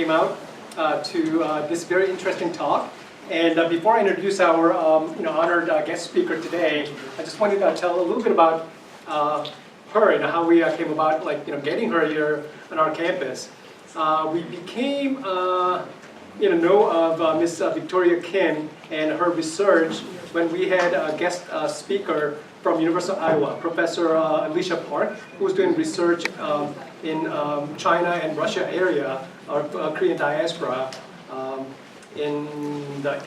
came out to this very interesting talk. And before I introduce our honored guest speaker today, I just wanted to tell a little bit about her and how we came about getting her here on our campus. We became know of Miss Victoria Kim and her research when we had a guest speaker from University of Iowa, Professor Alicia Park, who was doing research in China and Russia area, or Korean diaspora, in the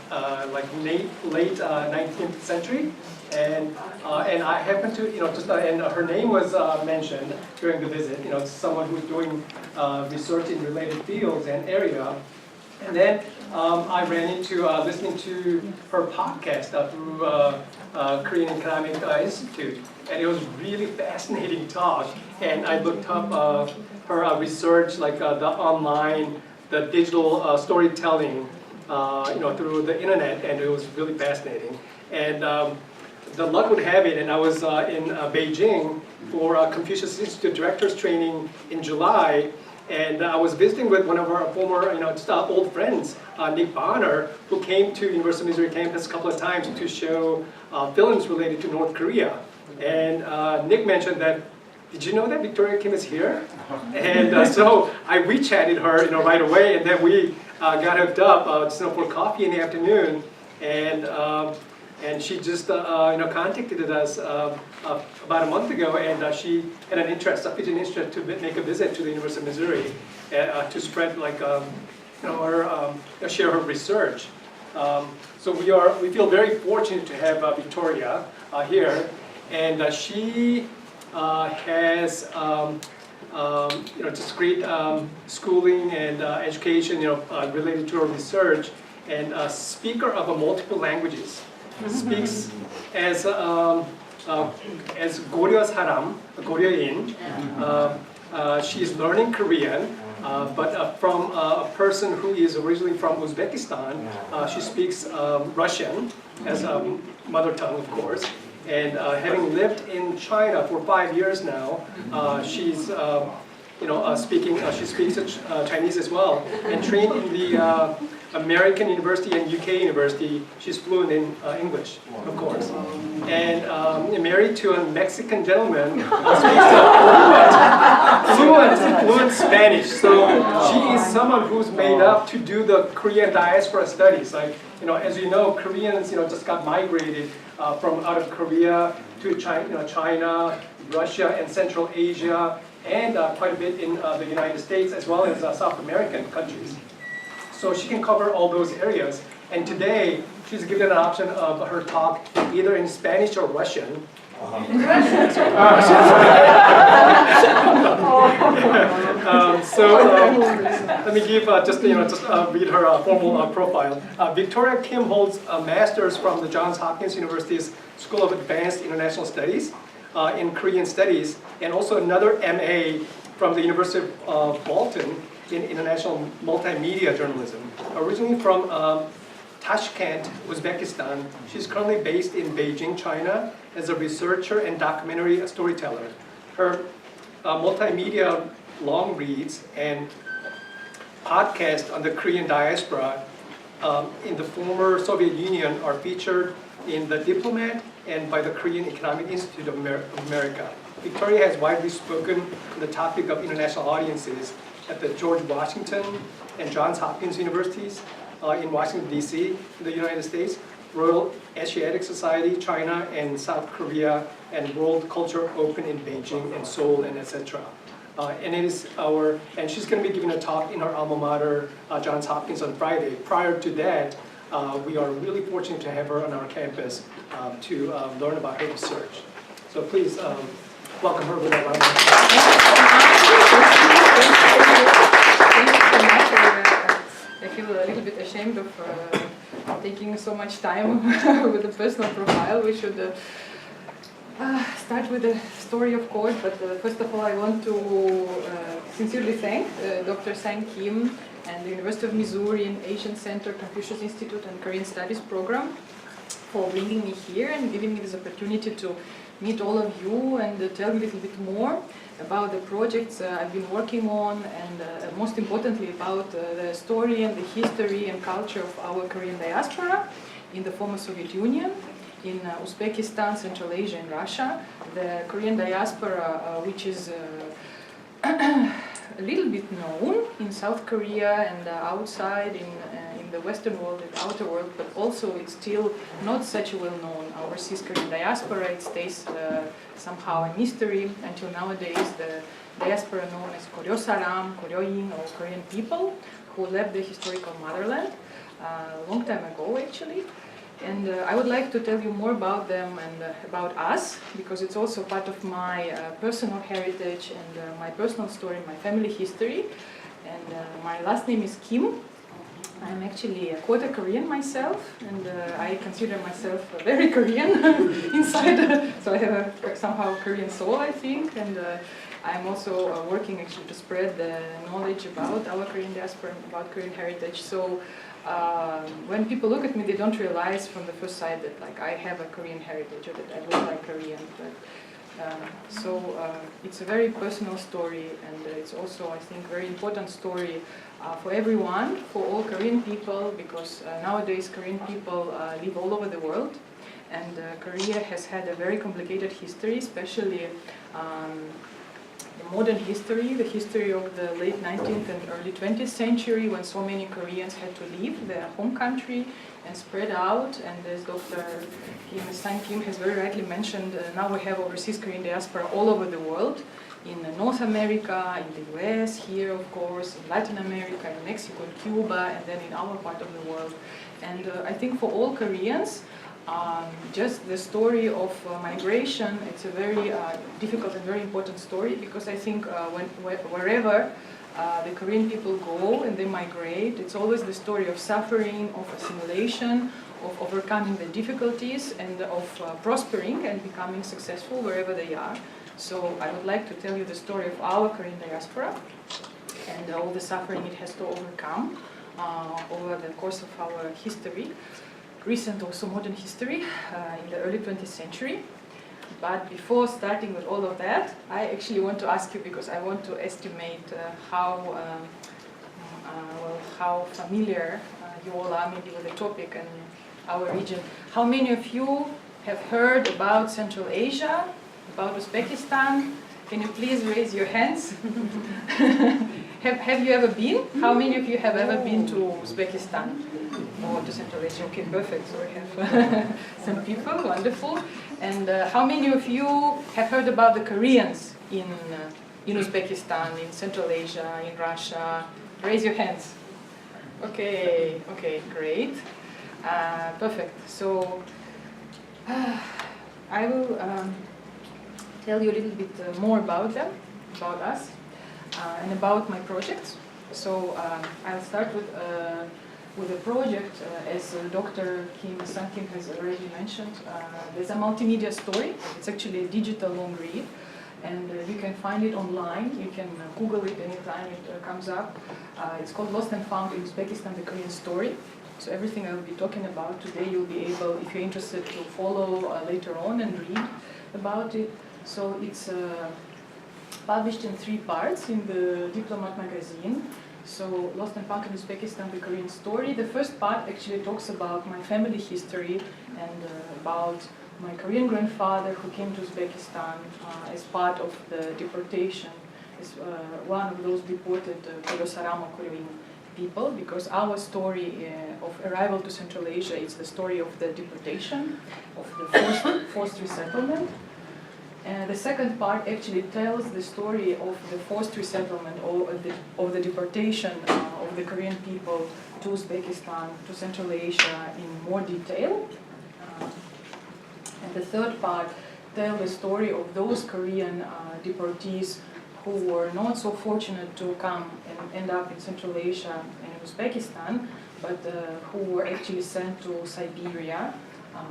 late 19th century. And I happened to, and her name was mentioned during the visit, someone who's doing research in related fields and area. And then I ran into listening to her podcast through Korean Economic Institute, and it was really fascinating talk. And I looked up her research, like the online, the digital storytelling, through the internet, and it was really fascinating. And the luck would have it, and I was in Beijing for Confucius Institute Directors Training in July. And I was visiting with one of our former, old friends, Nick Bonner, who came to University of Missouri campus a couple of times to show films related to North Korea. And Nick mentioned that, did you know that Victoria Kim is here? And so I WeChatted her, right away, and then we got hooked up, for coffee in the afternoon. And she just, contacted us about a month ago, and she had an interest, sufficient interest to make a visit to the University of Missouri to spread, share her research. So we feel very fortunate to have Victoria here, and she has, just great schooling and education, related to her research, and a speaker of multiple languages. Speaks as Goryeo 사람, Koryoin. She's learning Korean, but from a person who is originally from Uzbekistan. She speaks Russian as a mother tongue, of course. And having lived in China for 5 years now, she's speaking. She speaks Chinese as well, and trained in the American University and UK University. She's fluent in English, of course, and married to a Mexican gentleman who speaks fluent Spanish. So she is someone who's made up to do the Korean diaspora studies. As you know, Koreans, just got migrated from out of Korea to China, Russia, and Central Asia, and quite a bit in the United States, as well as South American countries. So she can cover all those areas. And today, she's given an option of her talk either in Spanish or Russian. Let me give read her formal profile. Victoria Kim holds a master's from the Johns Hopkins University's School of Advanced International Studies in Korean Studies, and also another MA from the University of Bolton in International Multimedia Journalism. Originally from Tashkent, Uzbekistan, she's currently based in Beijing, China, as a researcher and documentary storyteller. Her multimedia long reads and podcasts on the Korean diaspora in the former Soviet Union are featured in The Diplomat and by the Korean Economic Institute of America. Victoria has widely spoken on the topic of international audiences at the George Washington and Johns Hopkins Universities in Washington, D.C., in the United States, Royal Asiatic Society, China and South Korea, and World Culture Open in Beijing and Seoul, and etc. And she's going to be giving a talk in her alma mater, Johns Hopkins, on Friday. Prior to that, we are really fortunate to have her on our campus to learn about her research. So please welcome her with a round of I feel a little bit ashamed of taking so much time with a personal profile. We should start with the story, of course, but first of all I want to sincerely thank Dr. Sang Kim and the University of Missouri and Asian Center, Confucius Institute and Korean Studies program for bringing me here and giving me this opportunity to meet all of you and tell you a little bit more. about the projects I've been working on, and most importantly about the story and the history and culture of our Korean diaspora in the former Soviet Union, in Uzbekistan, Central Asia, and Russia. The Korean diaspora, which is a little bit known in South Korea and outside in the Western world, in the outer world, but also it's still not such a well-known overseas Korean diaspora. It stays somehow a mystery until nowadays. The diaspora known as Koryo Saram, Koryoin, or Korean people who left the historical motherland a long time ago, actually. And I would like to tell you more about them and about us, because it's also part of my personal heritage and my personal story, my family history. And my last name is Kim. I'm actually a quarter Korean myself, and I consider myself very Korean inside, so I have a somehow Korean soul, I think. And I'm also working actually to spread the knowledge about our Korean diaspora, about Korean heritage. So when people look at me, they don't realize from the first sight that like I have a Korean heritage or that I look like Korean. But, it's a very personal story, and it's also, I think, very important story for everyone, for all Korean people, because nowadays Korean people live all over the world, and Korea has had a very complicated history, especially the modern history, the history of the late 19th and early 20th century, when so many Koreans had to leave their home country and spread out. And as Dr. Sang Kim has very rightly mentioned, now we have overseas Korean diaspora all over the world, in North America, in the US, here of course, in Latin America, in Mexico, in Cuba, and then in our part of the world. And I think for all Koreans, just the story of migration, it's a very difficult and very important story, because I think wherever the Korean people go and they migrate, it's always the story of suffering, of assimilation, of overcoming the difficulties, and of prospering and becoming successful wherever they are. So I would like to tell you the story of our Korean diaspora and all the suffering it has to overcome over the course of our history. Recent, also modern history in the early 20th century. But before starting with all of that, I actually want to ask you, because I want to estimate how familiar you all are maybe with the topic and our region. How many of you have heard about Central Asia, about Uzbekistan? Can you please raise your hands? Have you ever been? How many of you have ever been to Uzbekistan or to Central Asia? Okay, perfect. So we have some people, wonderful. And how many of you have heard about the Koreans in Uzbekistan, in Central Asia, in Russia? Raise your hands. Okay, great. Perfect. So I will tell you a little bit more about them, about us, and about my projects. So I'll start with a project, as Dr. Sang Kim has already mentioned. There's a multimedia story. It's actually a digital long read, and you can find it online. You can Google it anytime it comes up. It's called Lost and Found in Uzbekistan, the Korean Story. So everything I will be talking about today, you'll be able, if you're interested, to follow later on and read about it. So it's published in 3 parts in the Diplomat magazine. So Lost and Found in Uzbekistan, the Korean Story. The first part actually talks about my family history and about my Korean grandfather who came to Uzbekistan as part of the deportation, as one of those deported Koryo Saram Koryoin people, because our story of arrival to Central Asia is the story of the deportation, of the forced resettlement. The second part actually tells the story of the forced resettlement or of the deportation of the Korean people to Uzbekistan, to Central Asia in more detail. And the third part tells the story of those Korean deportees who were not so fortunate to come and end up in Central Asia and Uzbekistan, but who were actually sent to Siberia.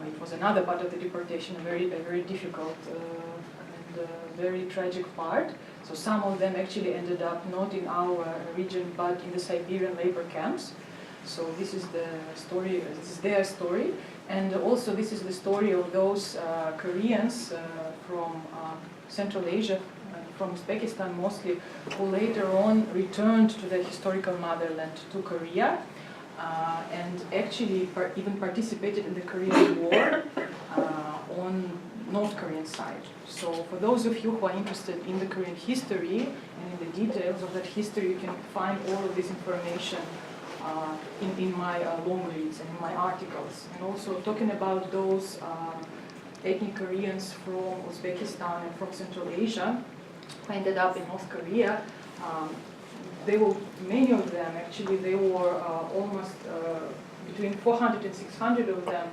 It was another part of the deportation, a very difficult and very tragic part. So some of them actually ended up not in our region, but in the Siberian labor camps. So this is the story, this is their story. And also this is the story of those Koreans from Central Asia, from Uzbekistan mostly, who later on returned to their historical motherland, to Korea, and actually even participated in the Korean War on North Korean side. So for those of you who are interested in the Korean history and in the details of that history, you can find all of this information in my long reads and in my articles. And also talking about those ethnic Koreans from Uzbekistan and from Central Asia who ended up in North Korea, they were, many of them actually, they were almost between 400 and 600 of them,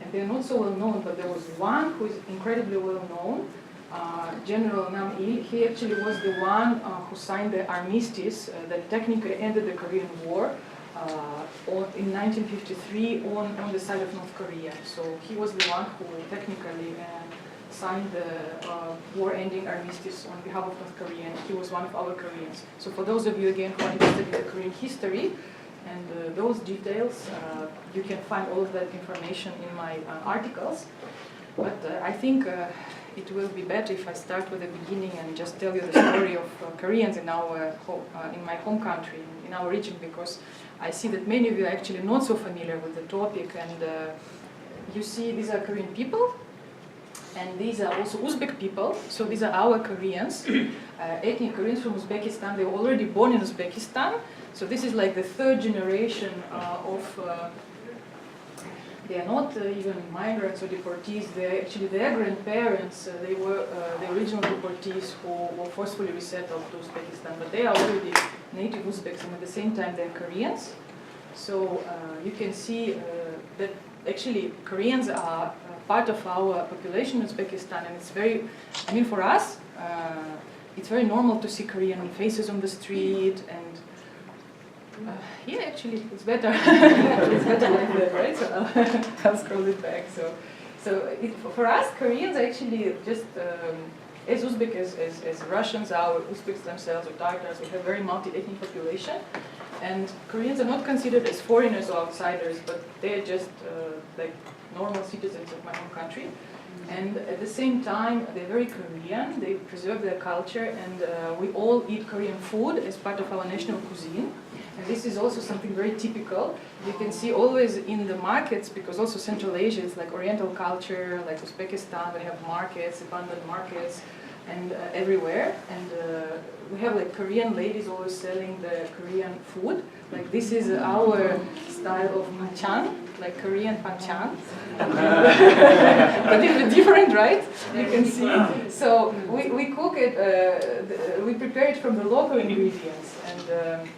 and they're not so well known, but there was one who is incredibly well known, General Nam-il. He actually was the one who signed the armistice that technically ended the Korean War in 1953 on the side of North Korea. So he was the one who technically signed the war-ending armistice on behalf of North Korea, and he was one of our Koreans. So for those of you, again, who are interested in the Korean history and those details, you can find all of that information in my articles. But I think it will be better if I start with the beginning and just tell you the story of Koreans in my home country, in our region, because I see that many of you are actually not so familiar with the topic. And you see, these are Korean people, and these are also Uzbek people. So these are our Koreans, ethnic Koreans from Uzbekistan. They were already born in Uzbekistan. So this is like the third generation they are not even migrants or deportees. They're actually their grandparents. They were the original deportees who were forcefully resettled to Uzbekistan. But they are already native Uzbeks, and at the same time they're Koreans. So you can see that actually Koreans are part of our population in Uzbekistan, and it's very, I mean, for us, it's very normal to see Korean faces on the street, and yeah, actually, it's better. It's better like that, right? So I'll scroll it back. So for us, Koreans are actually just as Uzbek as Russians are, or Uzbeks themselves, or Tatars. We have a very multi-ethnic population, and Koreans are not considered as foreigners or outsiders, but they're just like normal citizens of my home country. And at the same time, they're very Korean. They preserve their culture, and we all eat Korean food as part of our national cuisine. And this is also something very typical. You can see always in the markets, because also Central Asia is like Oriental culture, like Uzbekistan, we have markets, abundant markets, and everywhere. And we have like Korean ladies always selling the Korean food. Like this is our style of panchan, like Korean panchan. But it's different, right? You can see. So we cook it, we prepare it from the local ingredients. And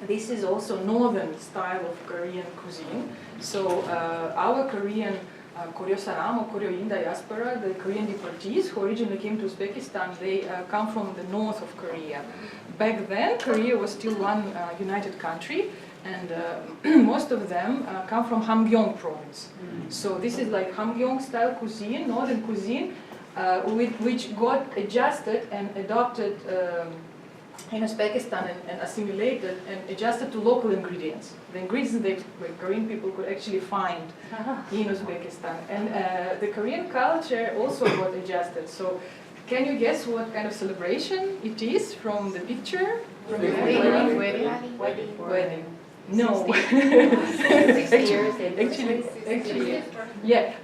this is also northern style of Korean cuisine. So our Korean Koryo-saram or Koryo-in diaspora, the Korean deportees who originally came to Uzbekistan, they come from the north of Korea. Back then, Korea was still one united country, and most of them come from Hamgyong province. So this is like Hamgyong style cuisine, northern cuisine, which got adjusted and adopted in Uzbekistan and assimilated and adjusted to local ingredients. The ingredients that Korean people could actually find in Uzbekistan. And the Korean culture also got adjusted. So can you guess what kind of celebration it is from the picture? From the wedding. No. 60 years. Actually, yeah.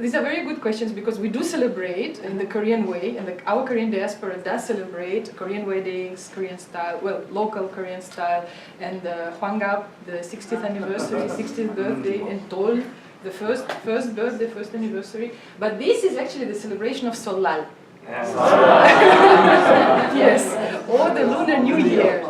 These are very good questions, because we do celebrate in the Korean way, and our Korean diaspora does celebrate Korean weddings, Korean style, well, local Korean style, and Hwangap, the 60th anniversary, 60th birthday, and Dol, the first birthday, first anniversary. But this is actually the celebration of Solal. Yes, or the Lunar New Year.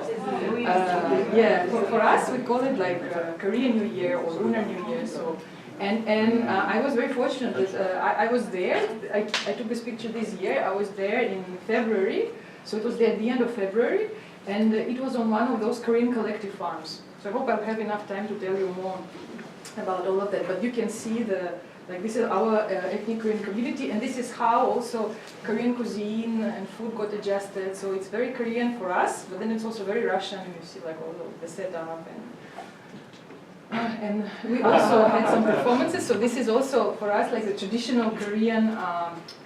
Yeah, for us we call it like Korean New Year or Lunar New Year. So. And I was very fortunate that I was there. I took this picture this year. I was there in February, so it was there at the end of February, and it was on one of those Korean collective farms. So I hope I'll have enough time to tell you more about all of that. But you can see this is our ethnic Korean community, and this is how also Korean cuisine and food got adjusted. So it's very Korean for us, but then it's also very Russian. You see like all of the setup and And we also had some performances, so this is also for us like the traditional Korean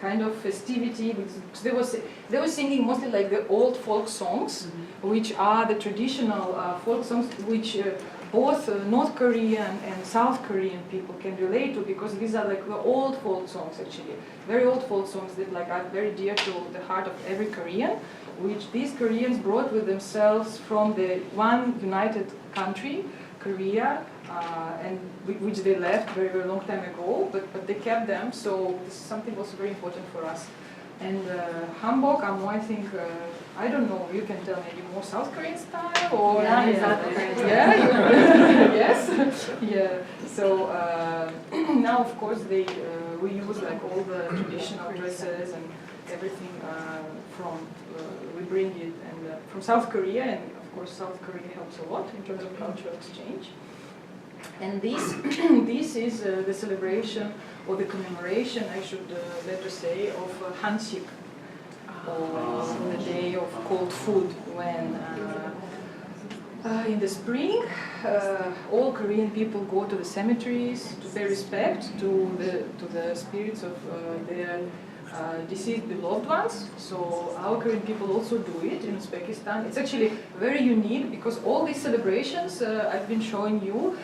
kind of festivity. Because they were singing mostly like the old folk songs, which are the traditional folk songs which both North Korean and South Korean people can relate to, because these are like the old folk songs actually, very old folk songs that like are very dear to the heart of every Korean, which these Koreans brought with themselves from the one united country, Korea, and which they left very, very long time ago, but they kept them, so this is something also very important for us. And Hanbok, I think, I don't know, you can tell maybe more South Korean style, or... Yeah, South Korean style. Yeah, yes, yeah. So now, of course, we use like all the traditional dresses and everything we bring it and from South Korea, and of course South Korea helps a lot in terms of cultural exchange. And this this is the celebration or the commemoration, I should better say, of Hansik, or the day of cold food, when in the spring all Korean people go to the cemeteries to pay respect to the spirits of their deceased beloved ones. So our Korean people also do it in Uzbekistan. It's actually very unique because all these celebrations I've been showing you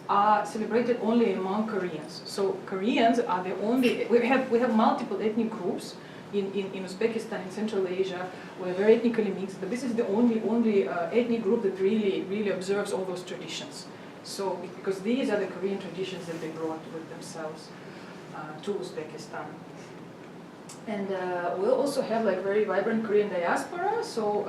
are celebrated only among Koreans. So Koreans are the only, we have multiple ethnic groups in Uzbekistan, in Central Asia. We're very ethnically mixed, but this is the only ethnic group that really observes all those traditions. So, because these are the Korean traditions that they brought with themselves to Uzbekistan. And we'll also have like very vibrant Korean diaspora. So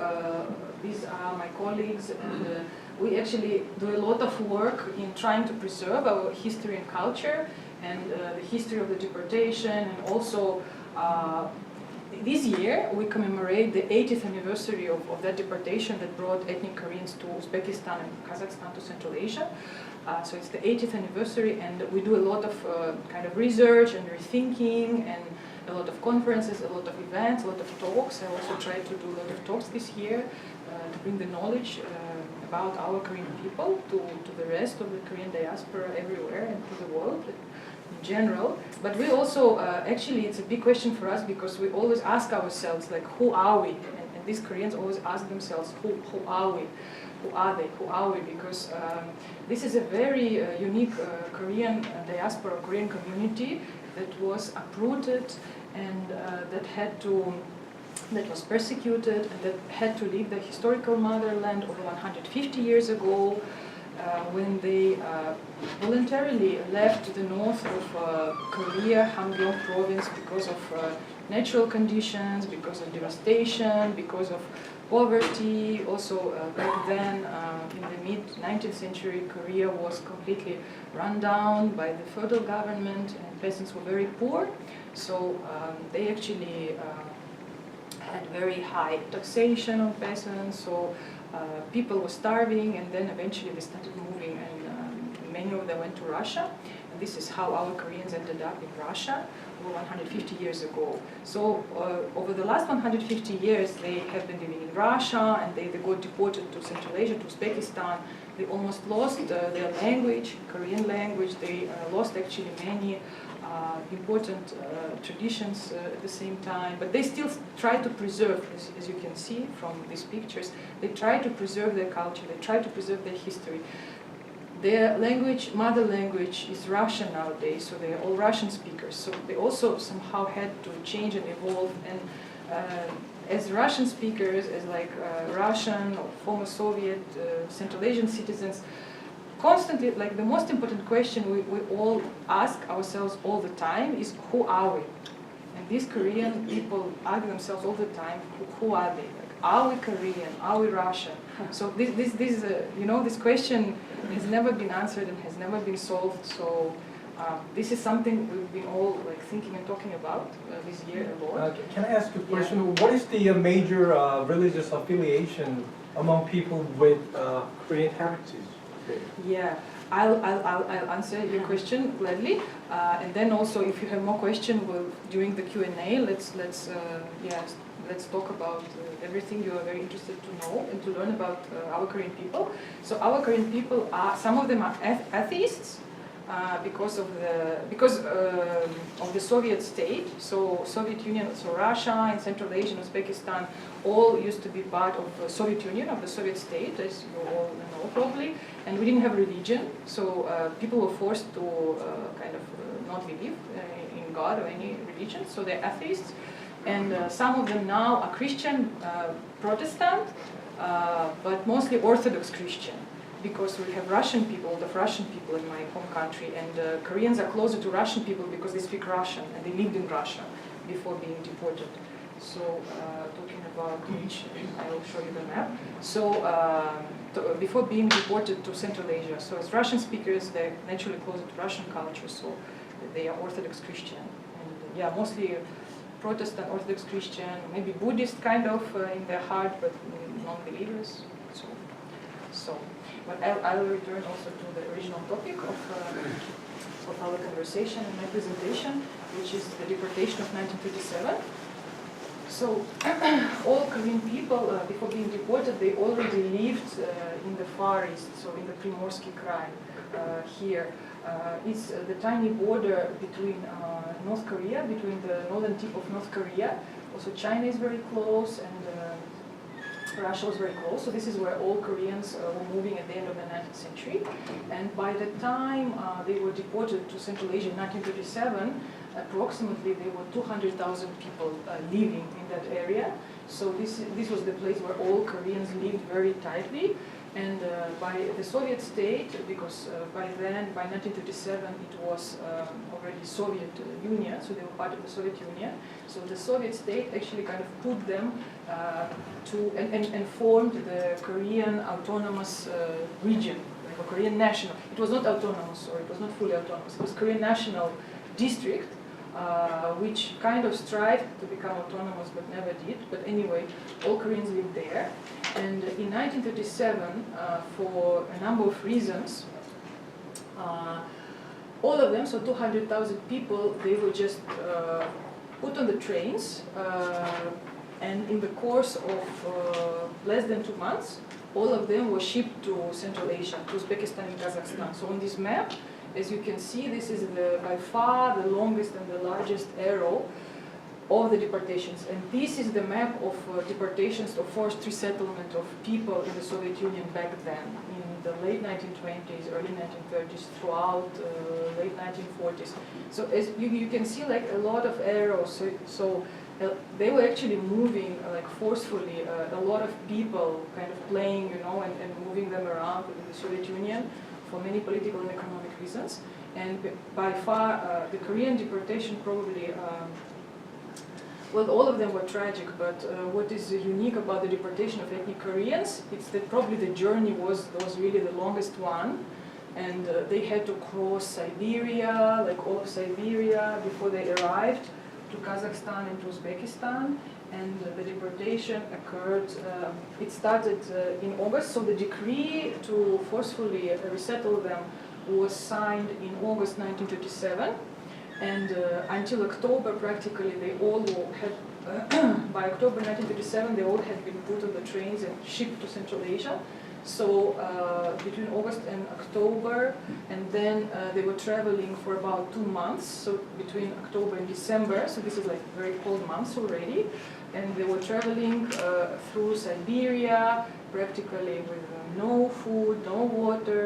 these are my colleagues, and we actually do a lot of work in trying to preserve our history and culture, and the history of the deportation, and also this year we commemorate the 80th anniversary of that deportation that brought ethnic Koreans to Uzbekistan and Kazakhstan, to Central Asia. So it's the 80th anniversary, and we do a lot of kind of research and rethinking, and a lot of conferences, a lot of events, a lot of talks. I also tried to do a lot of talks this year to bring the knowledge about our Korean people to the rest of the Korean diaspora everywhere and to the world in general. But we also, actually it's a big question for us, because we always ask ourselves, like, who are we? And these Koreans always ask themselves, who are we? Who are they? Who are we? Because this is a very unique Korean diaspora, Korean community that was uprooted and that was persecuted, and that had to leave the historical motherland over 150 years ago, when they voluntarily left the north of Korea, Hamgyong province, because of natural conditions, because of devastation, because of poverty. Also back then, in the mid-19th century, Korea was completely run down by the feudal government, and peasants were very poor. So they actually had very high taxation on peasants, so people were starving, and then eventually they started moving, and many of them went to Russia. And this is how our Koreans ended up in Russia over 150 years ago. So over the last 150 years, they have been living in Russia, and they got deported to Central Asia, to Uzbekistan. They almost lost their language, Korean language. They lost actually many important traditions at the same time, but they still try to preserve, as you can see from these pictures, they try to preserve their culture, they try to preserve their history. Their language, mother language, is Russian nowadays, so they are all Russian speakers. So they also somehow had to change and evolve, and as Russian speakers, as like Russian or former Soviet, Central Asian citizens, constantly, like the most important question we all ask ourselves all the time is, who are we? And these Korean people ask themselves all the time, who are they? Like, are we Korean? Are we Russian? So this question has never been answered and has never been solved. So this is something we've been all like thinking and talking about this year a lot. Can I ask a question? Yeah. What is the major religious affiliation among people with Korean heritage? Yeah, I'll answer your question gladly, and then also if you have more questions, during the Q&A, let's let's talk about everything you are very interested to know and to learn about our Korean people. So our Korean people are, some of them are atheists because of the Soviet state. So Soviet Union, so Russia and Central Asia and Uzbekistan all used to be part of the Soviet Union, of the Soviet state, as you all know probably. And we didn't have religion, so people were forced to kind of not believe in God or any religion, so they're atheists. And some of them now are Christian, Protestant, but mostly Orthodox Christian, because we have Russian people, a lot of Russian people in my home country, and Koreans are closer to Russian people because they speak Russian and they lived in Russia before being deported. So talking about which, I will show you the map. So before being deported to Central Asia, so as Russian speakers, they're naturally closer to Russian culture, so they are Orthodox Christian. And yeah, mostly Protestant, Orthodox Christian, maybe Buddhist kind of in their heart, but non-believers. But I'll return also to the original topic of our conversation and my presentation, which is the deportation of 1937. So all Korean people, before being deported, they already lived in the Far East, so in the Primorsky Krai here. It's the tiny border between North Korea, between the northern tip of North Korea. Also China is very close, and Russia was very close. So this is where all Koreans were moving at the end of the 19th century. And by the time they were deported to Central Asia in 1937, approximately there were 200,000 people living in that area. So this was the place where all Koreans lived very tightly. And by the Soviet state, because by then, by 1937, it was already Soviet Union, so they were part of the Soviet Union. So the Soviet state actually kind of put them and formed the Korean autonomous region, like a Korean national. It was not autonomous, or it was not fully autonomous. It was Korean national district, which kind of strived to become autonomous but never did. But anyway, all Koreans lived there. And in 1937, for a number of reasons, all of them, so 200,000 people, they were just put on the trains, and in the course of less than 2 months, all of them were shipped to Central Asia, to Uzbekistan and Kazakhstan. So on this map, as you can see, this is by far the longest and the largest arrow of the deportations. And this is the map of deportations, of forced resettlement of people in the Soviet Union back then, in the late 1920s, early 1930s, throughout late 1940s. So as you can see, like a lot of arrows. So they were actually moving like forcefully, a lot of people kind of playing, you know, and moving them around in the Soviet Union for many political and economic reasons. And by far, the Korean deportation probably, well, all of them were tragic, but what is unique about the deportation of ethnic Koreans, it's that probably the journey was really the longest one, and they had to cross Siberia, like all of Siberia, before they arrived to Kazakhstan and to Uzbekistan. And the deportation occurred, it started in August, so the decree to forcefully resettle them was signed in August 1937. And until October, practically, they all had, by October 1937, they all had been put on the trains and shipped to Central Asia. So between August and October, and then they were traveling for about 2 months, so between October and December, so this is like very cold months already, and they were traveling through Siberia, practically with no food, no water.